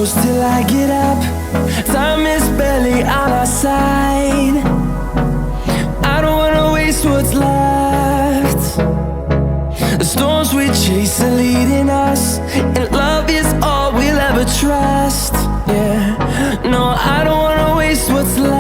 close till I get up. Time is barely on our side. I don't wanna waste what's left. The storms we chase are leading us, and love is all we'll ever trust. Yeah, no, I don't wanna waste what's left.